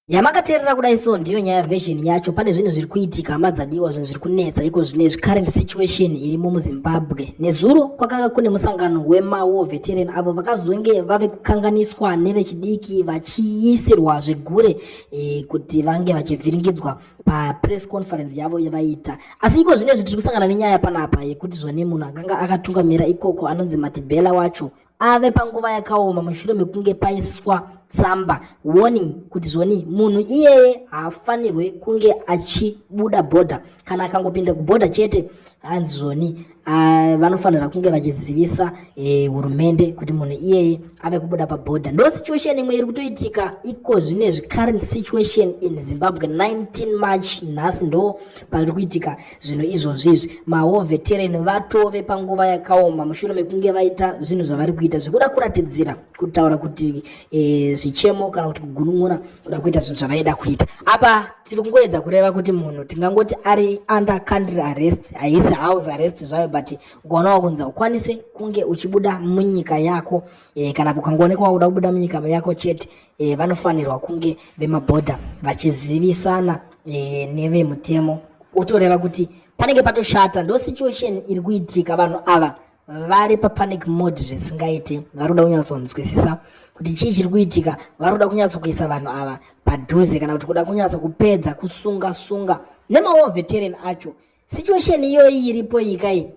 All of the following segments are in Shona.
Yamakateerera kudai so ndiyo nyaya version yacho. Pane zvinhu zviri kuitika madzadiwa, zvinhu zviri kunetsa iko zvinezvi, current situation irimo muZimbabwe. Nezuro kwakanga kune musangano weMawo veteran avo vakazonge vave kukanganiswa nevechidiki vachiisirwa zvegure kuti vange vachivhiringidzwa papress conference yavo yavaita. Asi iko zvinezvi tiri kusangana nenyaya panapa yekuti zvone munhu akanga akatungamira ikoko anonzi Matibela wacho ave panguva yakaoma mushure mekunge paiswa tsamba warning kuti zvoni munhu iyeye haafanirwe kunge achibuda bhodha. Kana akangopinda kubhodha chete hanzi zvoni vanofanira kunge vachizivisa hurumende kuti munhu iyeye ave kubuda pabhodha. Ndo situation imwe iri kutoitika iko zvinezvi, current situation in Zimbabwe. 19 March nhasi ndo pari kuitika zvinhu izvozvizvi. Mawo veteran vatove panguva yakaoma mushure mekunge vaita zvinhu zvavari kuita zvikuda kuratidzira kutaura kuti zvichemo kana kuti kugunun'una kuda kuita zvinhu zvavaida kuita. Apa tiri kungoedza kureva kuti munhu tingangoti ari under country arrest, haisi house arrest zvayo, but ukaonawo kunza ukwanise kunge uchibuda munyika yako kana ukangoonekwa uda kubuda munyika yako chete, vanofanirwa kunge vemabhodha vachizivisana nevemutemo. Utoreva kuti panenge patoshata. Ndo situation iri kuitika. Vanhu ava vari papanic mode zvisingaite. Vari kuda kunyatsonzwisisa kuti chii chiri kuitika. Vari kuda kunyatsokuisa vanhu ava padhuze kana kuti kuda kunyatsa kupedza kusunga nemawo veteran acho. Situation iyoyi iripo ikai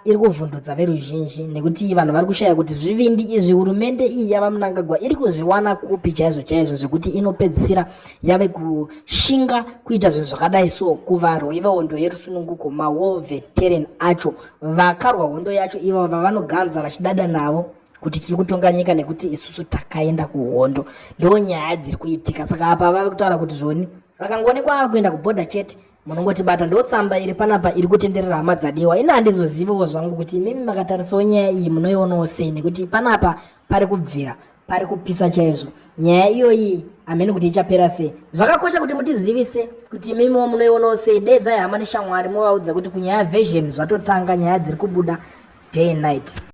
iri kuvhundutsa veruzhinji, nekuti vanhu vari kushaya kuti zvivindi izvi hurumende iyi yava Mnangagwa iri kuzviwana kupi chaizvo zvekuti inopedzisira yave kushinga kuita zvinhu zvakadai so kuvarwi vehondo yerusununguko. Mawo veteran acho vakarwa hondo yacho ivo vavanoganza vachidada navo kuti tiri kutonga nyika nekuti isusu takaenda kuhondo. Ndo nyaya dziri kuitika. Saka apa vave kutaura kuti zvoni vakangoonekwa ava kuenda kubhodha chete munongotibata. Ndo tsamba iri panapa iri kutenderera hama dzadiwa. Ina handizozivawo zvangu kuti mimi makatarisawo nyaya iyi munoionawo sei, nekuti panapa pari kubvira, pari kupisa chaizvo. Nyaya iyoyi hamene kuti ichapera sei. Zvakakosha kuti mutizivise kuti mimiwo munoionawo sei. Dedzai hama neshamwari movaudza kuti kunyaya version zvatotanga, nyaya dziri kubuda day and night.